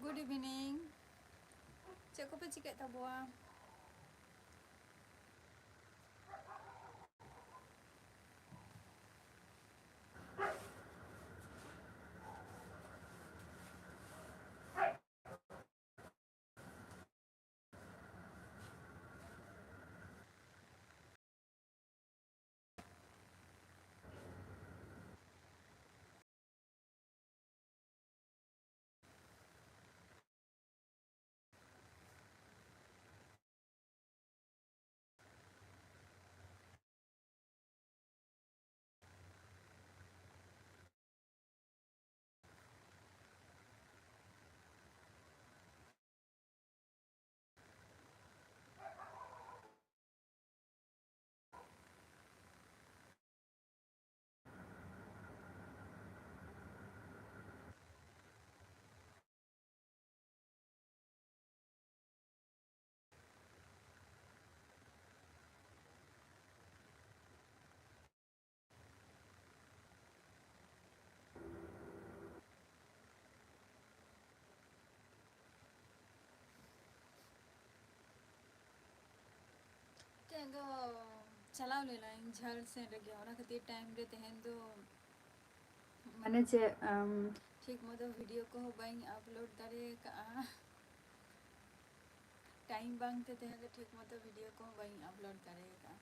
Good evening. Cik ko pergi kat Tabua. Kan do चलाव ले line झल से लगे ओना खातिर टाइम रे तहन दो माने जे ठीक मतो वीडियो को बाइन अपलोड दारे का टाइम बांग ते तहन ठीक मतो वीडियो को बाइन अपलोड दारे का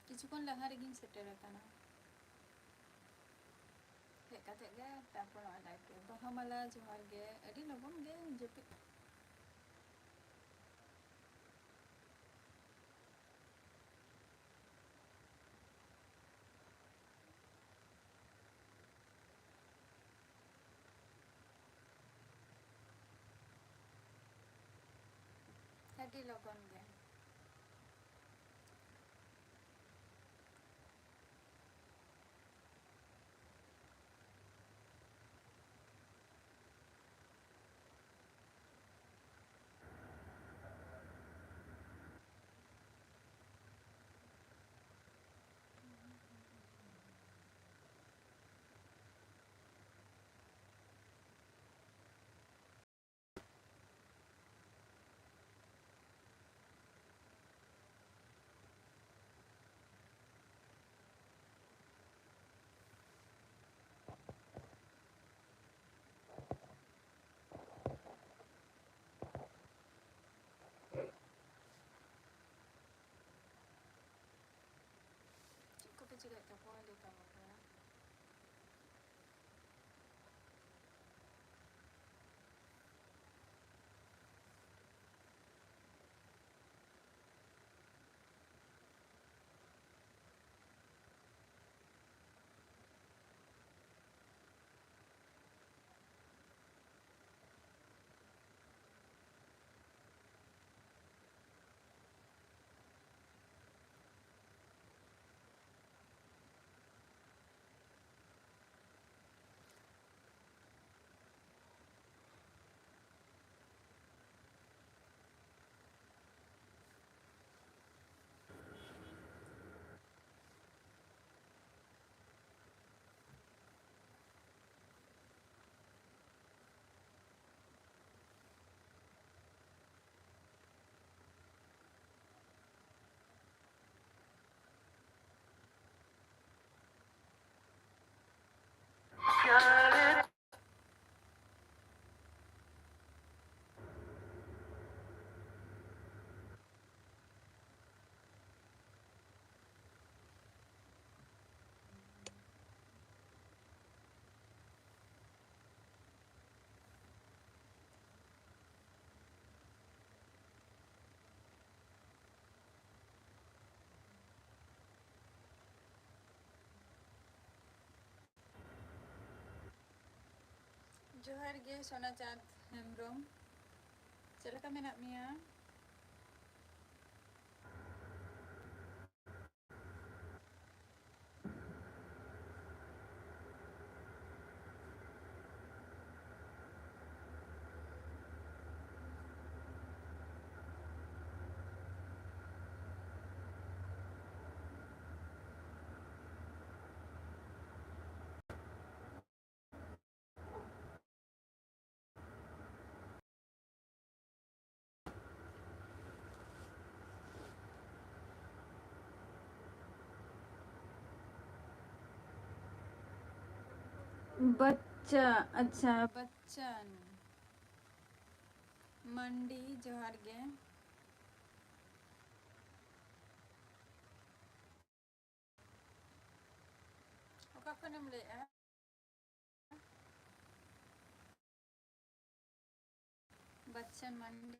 किछुकन लहा रे गिन सेटर ताना हे काते गे तापर लाइक के बहामाला जोहार गे अडी लगन गे जपि अडी लगन गे को पे जगह का पॉइंट देता हूं जोहार गे सोना चाँद हेमब्रम चल का मेना मिया बच्चा अच्छा बच्चन मंडी जोहार गे oka khunem le a Bachchan Mandi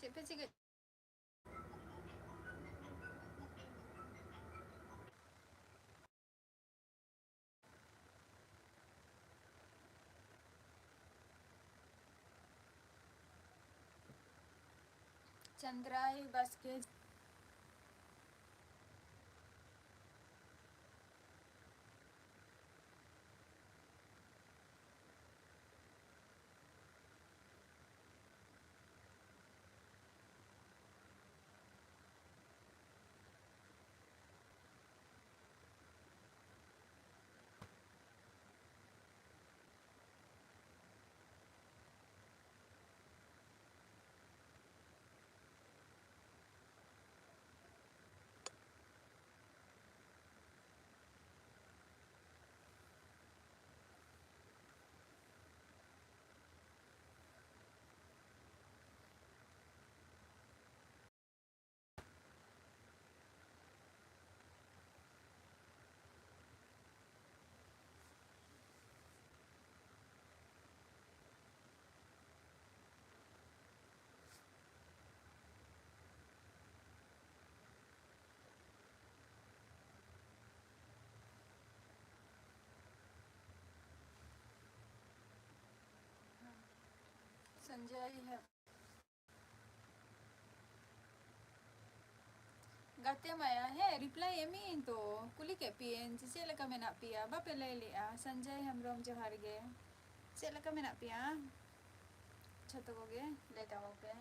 cik pe cik Chandrai basket Sanjay है Gate maya है reply emi to kuli ke pien cik leka menak pia ba pele le a Sanjay हमरोम जोहार गे cik leka menak pia छोto को गे लेता हो पे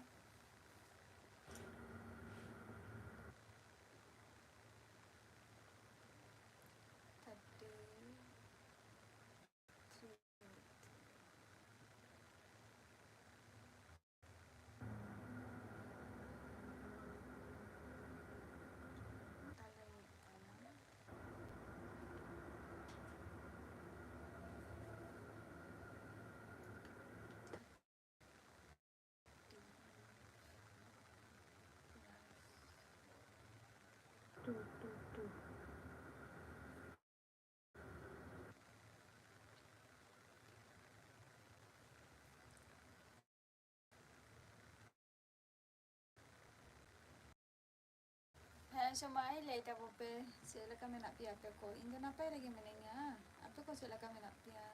Semai leita ko pe sila kami nak pia pe ko indo na pa lagi menenya apa ko sila kami nak pia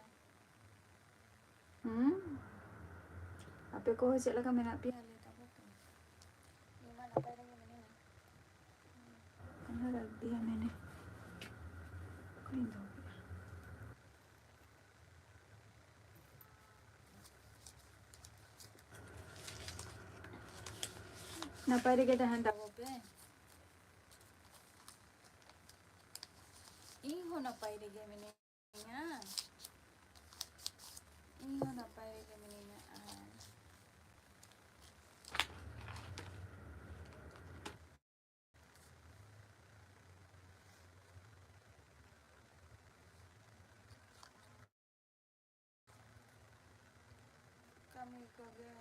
apa ko sila kami nak pia leita ko pe lima na pa lagi menenya kana lag dia mene ko indo na pa lagi tahan ta ko pe iho na pa lagi menenya iho na pa lagi menenya kami ko ge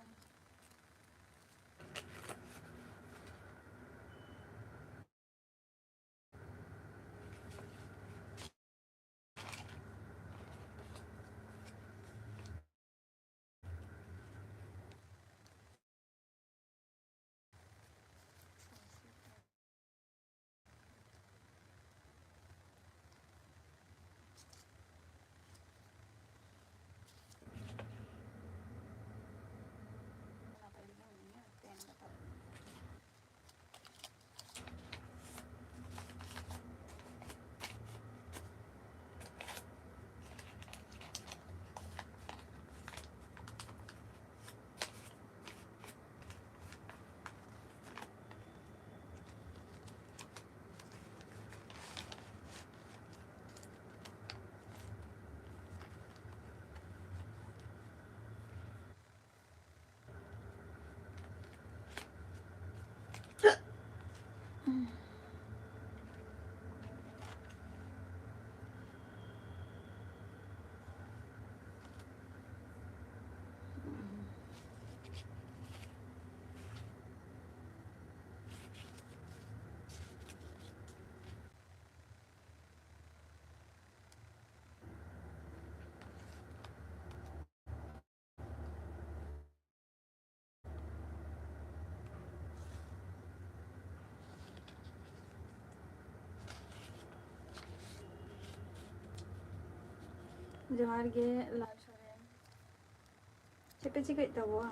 जोहार गे लाल सोरेन चेपे चिकाई तबोआ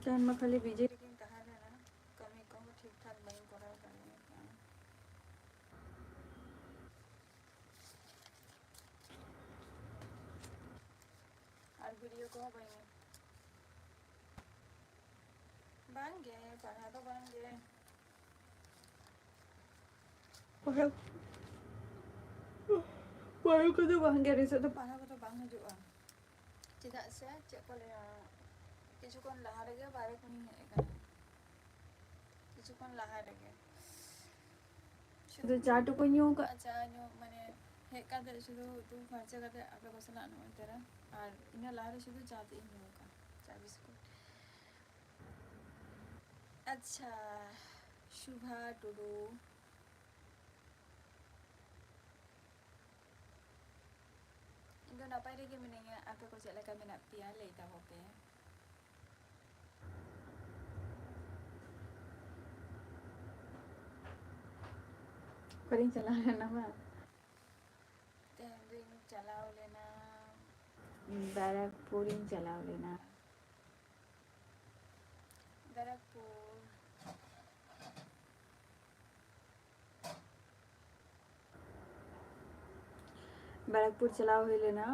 चाहे मैं खाली busy रही तहां लेना कमी को ठीक ठाक नहीं करा करने और वीडियो को बने बांगे पढ़ा तो बांगे पढ़ो को तो बांगे रिसे तो पढ़ा को तो बांग हजुआ चेदा से चेक को ले किछुकन लाहा रेगे बारे को नहीं है कना किछुकन लाहा रेगे शुद्ध चाटू को न्यू का अच्छा न्यू माने हे कादे शुद्ध तू खर्चा कादे आपे को सला नो तेरा और इना लाहा रे शुद्ध चाट इन न्यू का चा बिस्कुट अच्छा शुभा टुडू इndo नापाय रेगे मिनेंगे आपे को चले का मेना पिया लेता होपे करिंग चला लेना बा तेरिंग चलाओ लेना बैरकपुरिंग चलाओ लेना बैरकपुर बैरकपुर चलाओ ही लेना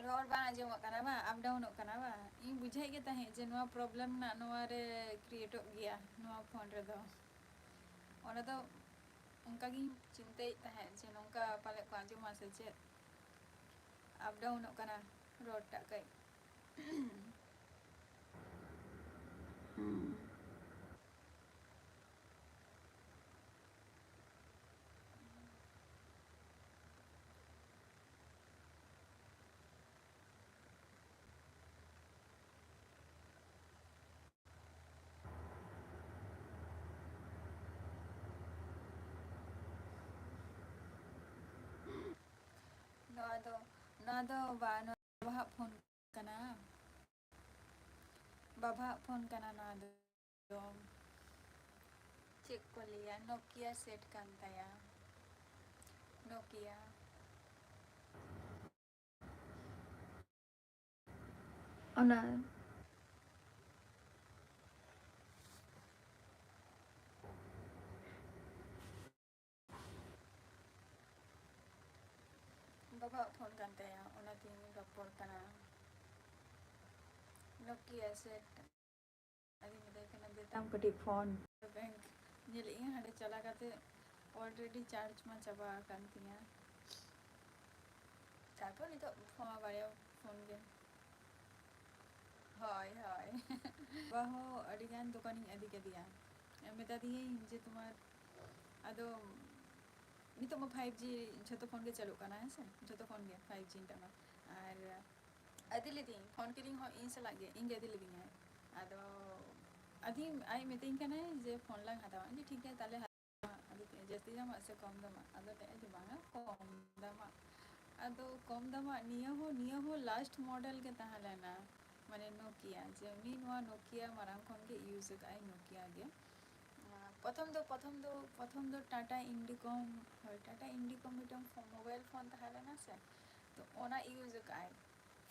रोड बा आजम कना बा अप डाउन कना बा इन बुझाई के ताहे जे नोआ प्रॉब्लम ना नोआ रे क्रिएट हो गया नोआ फोन रे दो ओना तो उनका की चिंता ताहे जे नोंका पाले को आजम से जे अप डाउन कना रोड टा कई नोआ दो बा नोआ फोन कना बाबा फोन कना नोआ दो चेक को लिया नोकिया सेट कांताया नोकिया ओना बाबा फोन कांताया ओना तीन रपोर कना नोकिया सेट अभी मेरे कना देता कटी फोन बैंक जेले इन हडे चला काते ऑलरेडी चार्ज मा चबा कांतिया तारपर नि तो फोन बारे फोन गे हाय हाय बाहो अडिगान दुकानी अदि के दिया मेता दिए जे तुम्हार अदो नितो म 5G जतो फोन के चलो कना है से जतो फोन के 5G इंटरना और अदिले दी फोन के लिंग हो इन से लागे इंगे अदिले दी है अदो अदी आई मीटिंग कना जे फोन ला हटावा जी ठीक है ताले अदो जस्ती जमा से कम दमा अदो ते जे बांगा कम दमा निया हो लास्ट मॉडल के तहा लेना माने नोकिया जे मी नोकिया मारांग फोन के यूज का नोकिया गे प्रथम दो Tata Indicom MITM mobile phone तहा लेना से तो ओना यूज का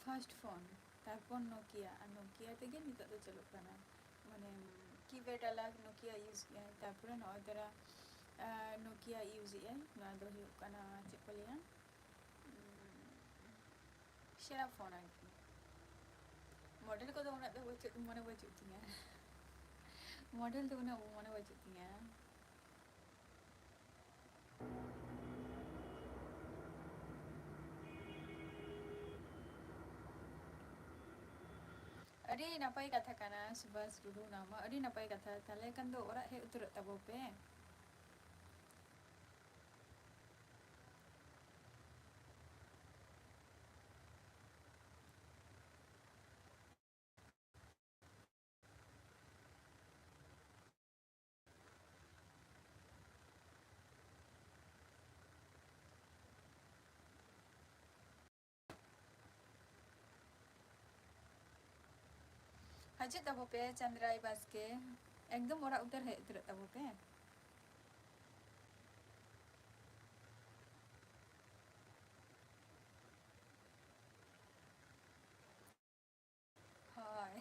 फर्स्ट फोन तारपर नोकिया और नोकिया तेगे नितो तो चलो कना माने कीपैड अलग नोकिया यूज किया तारपर न ओदरा नोकिया यूज किया ना दो हुयो कना चेक को लिया शेरा फोन आकी मॉडल को तो उना तो मने बचुतिया मॉडल तो उना मने बचुतिया अरे नापाय कथा काना सुभाष रुडू नामा अरे नापाय कथा ताले kan do ora he utur tabo pe Hajut tabo pe Chandrai baske. Ekdom ora utar hej utar tabo pe. Hoi.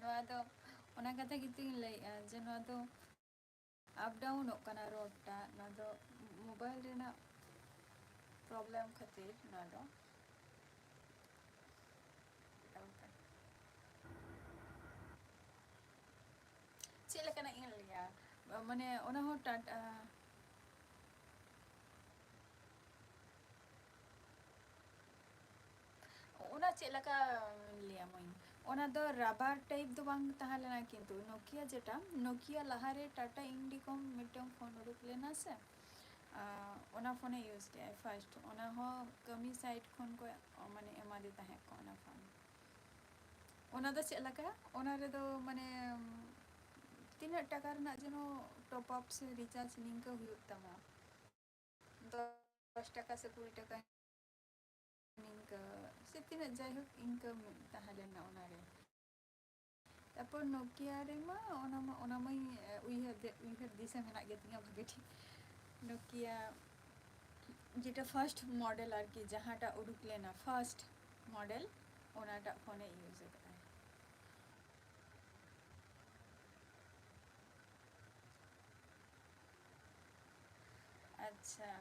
Noa do ona katha gituing lai'a je noa do up down ok kana road ta noa do mobile rena problem khatir noa do. Cik leka nak ingat ya. Mane ona ho Tata ona cik leka liya moi. Ona do rubber type do bang taha lena kintu Nokia jeta Nokia lahare Tata Indicom midtang phone uduk lena se. Ona phone use ke first ona ho kami side khon ko mane ema de tahe ko ona phone. Ona do cik leka ona re do mane ᱛᱤᱱᱟᱹᱜ ᱴᱟᱠᱟ ᱨᱮᱱᱟᱜ ᱡᱮᱱᱚ ᱴᱚᱯ ᱟᱯ ᱥᱮ recharge ᱱᱤᱝᱠᱟᱹ ᱦᱩᱭᱩᱜ ᱛᱟᱢᱟ 10 টাকা se 20 টাকা ᱱᱤᱝᱠᱟᱹ ᱥᱮ ᱛᱤᱱᱟᱹᱜ ᱡᱟᱭᱦᱳᱠ ᱤᱱᱠᱟᱹ ᱛᱟᱦᱮᱸ ᱞᱮᱱᱟ ᱚᱱᱟᱨᱮ ᱛᱟᱨᱯᱚᱨ ᱱᱳᱠᱤᱭᱟ ᱨᱮᱢᱟ ᱚᱱᱟ ᱢᱟᱧ উইহার দিশা মেনাᱜ গে তিᱧᱟ ᱵᱷᱟᱜᱮ ᱴᱷᱤᱠ নোকিয়া যেটা ফার্স্ট মডেল আর কি যাহাটা উডুক লেনা ফার্স্ট মডেল ওনাটা ফোনে ইউজ করে আচ্ছা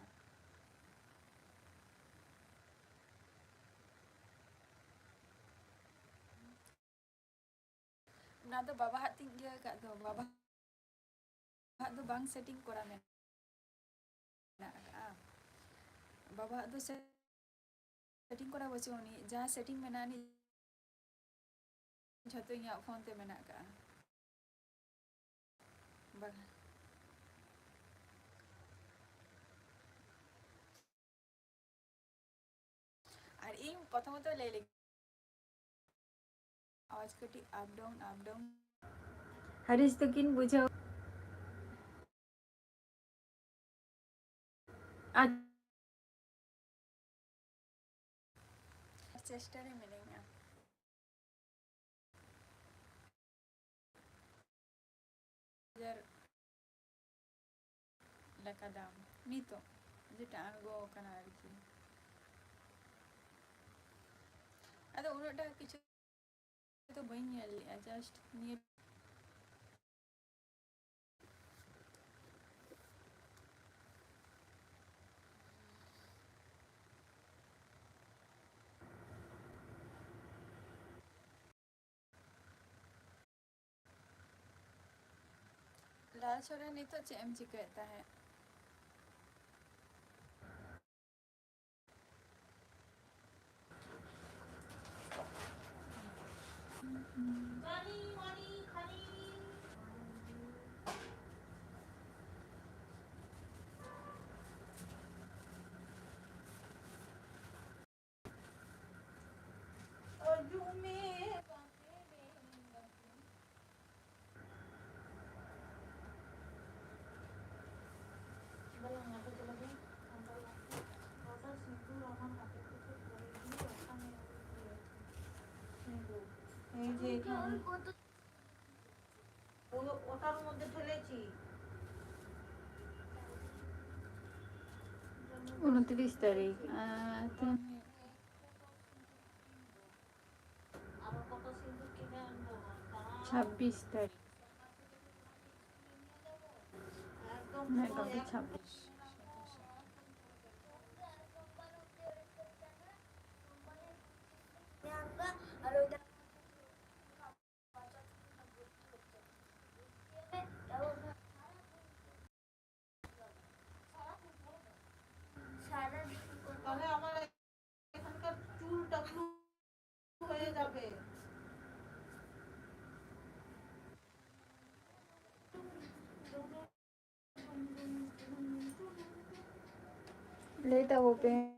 ᱚᱱᱟ ᱫᱚ ᱵᱟᱵᱟ ᱦᱟᱜ ᱛᱤᱧ ᱤᱭᱟᱹ ᱟᱠᱟᱫ ᱫᱚ ᱵᱟᱵᱟ ᱦᱟᱜ ᱫᱚ ᱵᱟᱝ ᱥᱮᱴᱤᱝ ᱠᱚᱨᱟ ᱢᱮᱱᱟᱜ ᱟᱠᱟᱜᱼᱟ ᱵᱟᱵᱟ ᱦᱟᱜ ᱫᱚ ᱥᱮᱴᱤᱝ ᱠᱚᱨᱟ ᱵᱟᱹᱪᱩᱜ ᱟᱹᱱᱤᱡ ᱡᱟᱦᱟᱸ ᱥᱮᱴᱤᱝ ᱢᱮᱱᱟᱜ ᱟᱹᱱᱤᱡ ᱡᱷᱚᱛᱚ ᱤᱧᱟᱹᱜ ᱯᱷᱳᱱ ᱛᱮ ᱢᱮᱱᱟᱜ ᱟᱠᱟᱜᱼᱟ আর ᱤᱧ প্রথমত ᱞᱟᱹᱭ ᱞᱮᱜᱮ আওয়াজ ᱠᱟᱹᱴᱤᱡ ᱟᱯ ᱰᱟউᱱ ᱦᱟᱹᱨᱤᱥ ᱛᱟᱹᱠᱤᱱ ᱵᱩᱡᱷᱟᱹᱣ ᱟᱨ চেষ্টা রে মিনিᱧᱟ ᱞᱮᱠᱟ ᱫᱟᱢ ᱱᱤᱛᱚᱜ যেটা আনগো কানা আর কি ᱟᱫᱚ ᱩᱱᱟᱹᱜ ᱴᱟকা ᱠᱤᱪᱷᱩ ᱫᱚ ᱵᱟᱹᱧ ᱧᱮᱞ ᱞᱮᱜᱼᱟ ᱡᱟᱥᱴ ᱱᱤᱭᱟᱹ ᱞᱟᱞ ᱥᱚᱨᱮᱱ ᱱᱤᱛᱚᱜ ᱪᱮᱫ ᱮᱢ ᱪᱤᱠᱟᱹᱭᱮᱫ ᱛᱟᱦᱮᱸᱫ ওটার মধ্যে ঢেলেছি 29 তারিখ আরো কত সিঁদুর কিনে আনবো 26 তারিখ একদম 26Later open.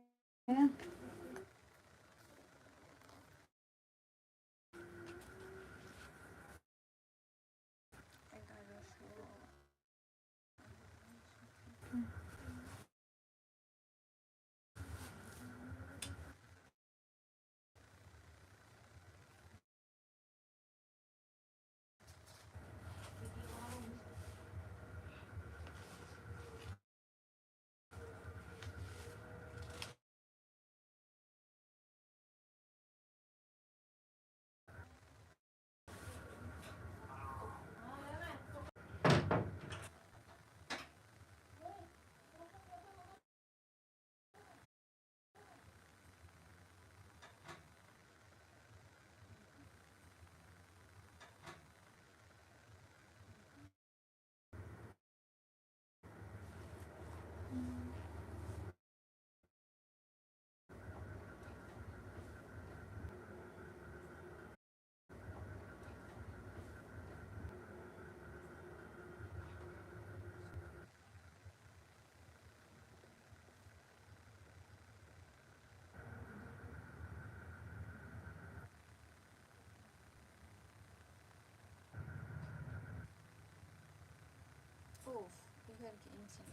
ᱧᱮᱞ ᱠᱮᱜ-ᱟᱹᱧ ᱪᱮᱫ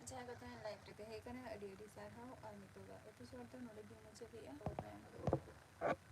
ᱡᱟᱦᱟᱸ ᱠᱚ ᱛᱟᱦᱮᱸ ᱞᱟᱭᱤᱵ ᱨᱮ ᱛᱟᱦᱮᱸ ᱠᱟᱱᱟ ᱟᱹᱰᱤ ᱥᱟᱨᱦᱟᱣ ᱟᱨ ᱱᱤᱛᱚᱜᱟᱜ ᱮᱯᱤᱥᱳᱰ ᱫᱚ ᱱᱚᱰᱮ ᱜᱮ ᱢᱩᱪᱟᱹᱫ ᱦᱩᱭᱩᱜᱼᱟ।